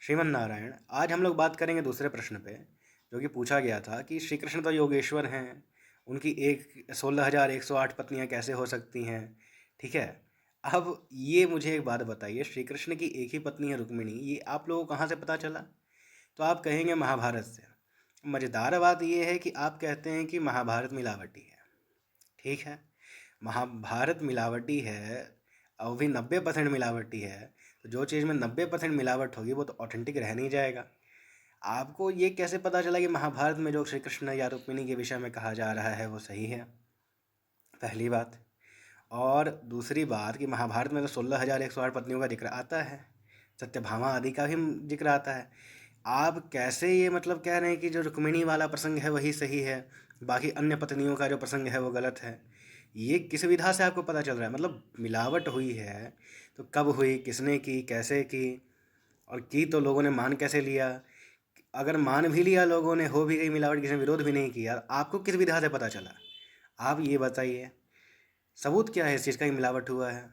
श्रीमन नारायण। आज हम लोग बात करेंगे दूसरे प्रश्न पे, जो कि पूछा गया था कि श्री कृष्ण तो योगेश्वर हैं, उनकी एक 16,108 पत्नियां कैसे हो सकती हैं। ठीक है। अब ये मुझे एक बात बताइए, श्री कृष्ण की एक ही पत्नी है रुक्मिणी, ये आप लोगों को कहाँ से पता चला? तो आप कहेंगे महाभारत से। मज़ेदार बात ये है कि आप कहते हैं कि महाभारत मिलावटी है। ठीक है, महाभारत मिलावटी है और भी 90% मिलावटी है। तो जो चीज़ में 90% मिलावट होगी वो तो ऑथेंटिक रह नहीं जाएगा। आपको ये कैसे पता चला कि महाभारत में जो श्री कृष्ण या रुक्मिणी के विषय में कहा जा रहा है वो सही है? पहली बात। और दूसरी बात कि महाभारत में तो 16,108 पत्नियों का जिक्र आता है, सत्यभामा आदि का भी जिक्र आता है। आप कैसे ये मतलब कह रहे हैं कि जो रुक्मिणी वाला प्रसंग है वही सही है, बाकी अन्य पत्नियों का जो प्रसंग है वो गलत है? ये किस विधा से आपको पता चल रहा है? मतलब मिलावट हुई है तो कब हुई, किसने की, कैसे की, और की तो लोगों ने मान कैसे लिया? अगर मान भी लिया लोगों ने, हो भी गई मिलावट, किसी ने विरोध भी नहीं किया, आपको किस विधा से पता चला? आप ये बताइए, सबूत क्या है इस चीज़ का कि मिलावट हुआ है?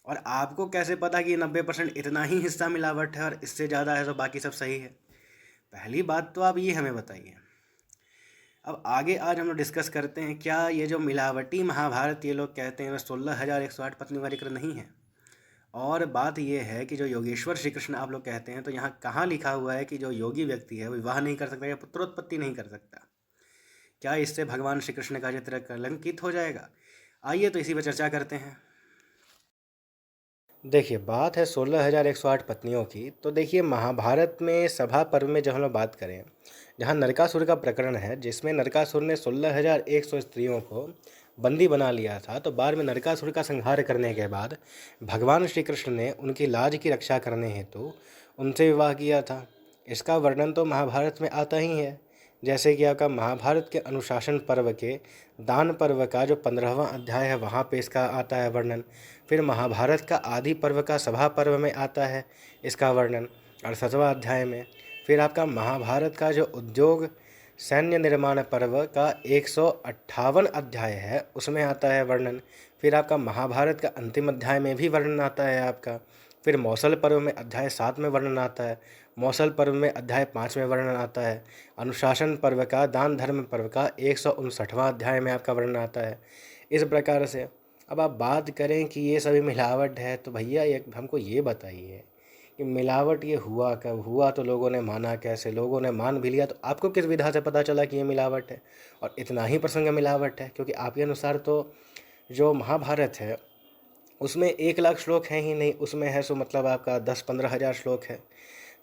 और आपको कैसे पता कि 90% इतना ही हिस्सा मिलावट है और इससे ज़्यादा है तो बाकी सब सही है? पहली बात तो आप ये हमें बताइए। अब आगे आज हम लोग डिस्कस करते हैं, क्या ये जो मिलावटी महाभारत ये लोग कहते हैं 16,108 पत्नियों का जिक्र नहीं है? और बात ये है कि जो योगेश्वर श्री कृष्ण आप लोग कहते हैं, तो यहाँ कहाँ लिखा हुआ है कि जो योगी व्यक्ति है वो विवाह नहीं कर सकता या पुत्रोत्पत्ति नहीं कर सकता? क्या इससे भगवान श्री कृष्ण का चित्र कलंकित हो जाएगा? आइए तो इसी पर चर्चा करते हैं। देखिए, बात है 16,108 पत्नियों की। तो देखिए, महाभारत में सभा पर्व में जब हम लोग बात करें, जहाँ नरकासुर का प्रकरण है, जिसमें नरकासुर ने 16,100 स्त्रियों को बंदी बना लिया था, तो बाद में नरकासुर का संहार करने के बाद भगवान श्री कृष्ण ने उनकी लाज की रक्षा करने हेतु उनसे विवाह किया था। इसका वर्णन तो महाभारत में आता ही है। जैसे कि आपका महाभारत के अनुशासन पर्व के दान पर्व का जो 15वां अध्याय है, वहाँ पे इसका आता है वर्णन। फिर महाभारत का आदि पर्व का सभा पर्व में आता है इसका वर्णन 68वां अध्याय में। फिर आपका महाभारत का जो उद्योग सैन्य निर्माण पर्व का 158 अध्याय है, उसमें आता है वर्णन। फिर आपका महाभारत का अंतिम अध्याय में भी वर्णन आता है आपका। फिर मौसल पर्व में अध्याय 7 में वर्णन आता है। मौसल पर्व में अध्याय 5 में वर्णन आता है। अनुशासन पर्व का दान धर्म पर्व का 159वां अध्याय में आपका वर्णन आता है। इस प्रकार से अब आप बात करें कि ये सभी मिलावट है, तो भैया ये हमको ये बताइए कि मिलावट ये हुआ कब हुआ, तो लोगों ने माना कैसे? लोगों ने मान भी लिया तो आपको किस विधा से पता चला कि ये मिलावट है? और इतना ही प्रसंग मिलावट है, क्योंकि आपके अनुसार तो जो महाभारत है उसमें 1 लाख श्लोक हैं ही नहीं, उसमें है सो मतलब आपका 10-15 हज़ार श्लोक है।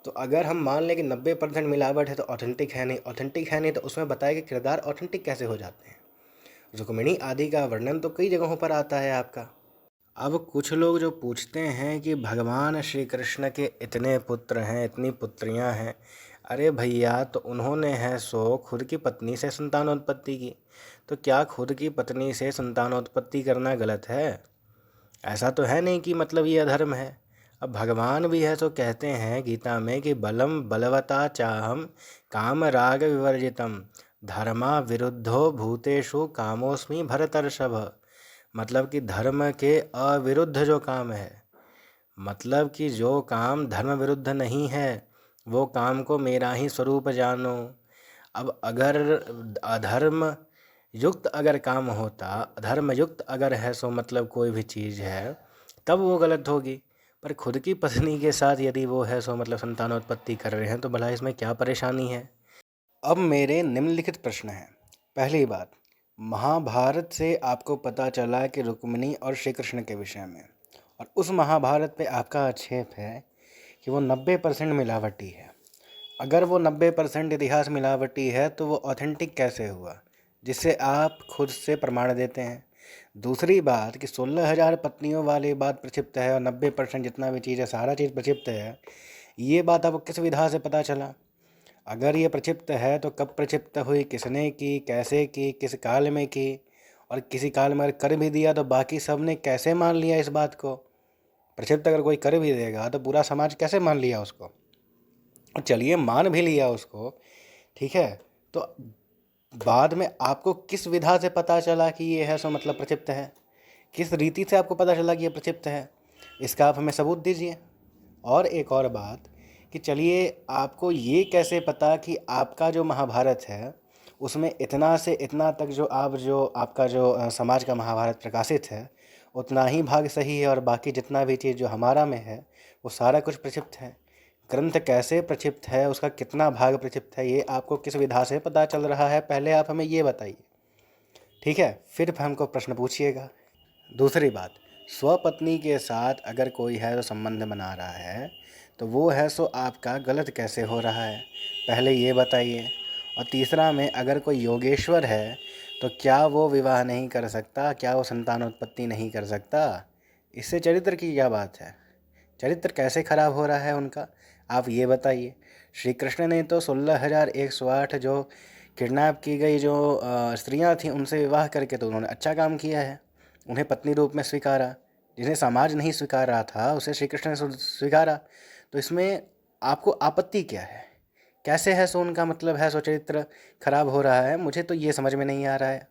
तो अगर हम मान लें कि 90% मिलावट है तो ऑथेंटिक है नहीं, ऑथेंटिक है नहीं तो उसमें बताया कि किरदार ऑथेंटिक कैसे हो जाते हैं? रुक्मिणी आदि का वर्णन तो कई जगहों पर आता है आपका। अब कुछ लोग जो पूछते हैं कि भगवान श्री कृष्ण के इतने पुत्र हैं, इतनी पुत्रियां हैं, अरे भैया, तो उन्होंने है सो खुद की पत्नी से संतानोत्पत्ति की, तो क्या खुद की पत्नी से संतानोत्पत्ति करना गलत है? ऐसा तो है नहीं कि मतलब ये अधर्म है। अब भगवान भी है तो कहते हैं गीता में कि बलम बलवता चाहम काम राग विवर्जितम धर्मा विरुद्धो भूतेषु कामोस्मि भरतर्षभ। मतलब कि धर्म के अविरुद्ध जो काम है, मतलब कि जो काम धर्म विरुद्ध नहीं है, वो काम को मेरा ही स्वरूप जानो। अब अगर अधर्म युक्त अगर काम होता, अधर्म युक्त अगर है सो मतलब कोई भी चीज़ है, तब वो गलत होगी। पर खुद की पत्नी के साथ यदि वो है सो मतलब संतानोत्पत्ति कर रहे हैं, तो भला इसमें क्या परेशानी है? अब मेरे निम्नलिखित प्रश्न हैं। पहली बात, महाभारत से आपको पता चला कि रुक्मिणी और श्री कृष्ण के विषय में, और उस महाभारत पे आपका आक्षेप है कि वो 90% मिलावटी है। अगर वो 90% इतिहास मिलावटी है तो वो ऑथेंटिक कैसे हुआ, जिससे आप खुद से प्रमाण देते हैं? दूसरी बात कि 16,000 पत्नियों वाली बात प्रक्षिप्त है और 90% जितना भी चीज़ है सारा चीज़ प्रक्षिप्त है, ये बात आपको किस विधा से पता चला? अगर ये प्रक्षिप्त है तो कब प्रक्षिप्त हुई, किसने की, कैसे की, किस काल में की? और किसी काल में अगर कर भी दिया तो बाकी सब ने कैसे मान लिया इस बात को? प्रक्षिप्त अगर कोई कर भी देगा तो पूरा समाज कैसे मान लिया उसको? चलिए, मान भी लिया उसको, ठीक है, तो बाद में आपको किस विधा से पता चला कि ये है सो मतलब प्रक्षिप्त है? किस रीति से आपको पता चला कि ये प्रक्षिप्त है? इसका आप हमें सबूत दीजिए। और एक और बात कि चलिए आपको ये कैसे पता कि आपका जो महाभारत है उसमें इतना से इतना तक जो आपका जो समाज का महाभारत प्रकाशित है उतना ही भाग सही है, और बाकी जितना भी चीज़ जो हमारा में है वो सारा कुछ प्रक्षिप्त है। ग्रंथ कैसे प्रक्षिप्त है, उसका कितना भाग प्रक्षिप्त है, ये आपको किस विधा से पता चल रहा है, पहले आप हमें ये बताइए। ठीक है, फिर हमको प्रश्न पूछिएगा। दूसरी बात, स्वपत्नी के साथ अगर कोई है तो संबंध बना रहा है तो वो है सो आपका गलत कैसे हो रहा है, पहले ये बताइए। और तीसरा में, अगर कोई योगेश्वर है तो क्या वो विवाह नहीं कर सकता, क्या वो संतानोत्पत्ति नहीं कर सकता? इससे चरित्र की क्या बात है, चरित्र कैसे खराब हो रहा है उनका, आप ये बताइए। श्री कृष्ण ने तो 16,108 जो किडनैप की गई जो स्त्रियां थीं उनसे विवाह करके तो उन्होंने अच्छा काम किया है, उन्हें पत्नी रूप में स्वीकारा। जिन्हें समाज नहीं स्वीकार रहा था उसे श्री कृष्ण ने स्वीकारा। तो इसमें आपको आपत्ति क्या है, कैसे है सो उनका मतलब है सो चरित्र खराब हो रहा है, मुझे तो ये समझ में नहीं आ रहा है।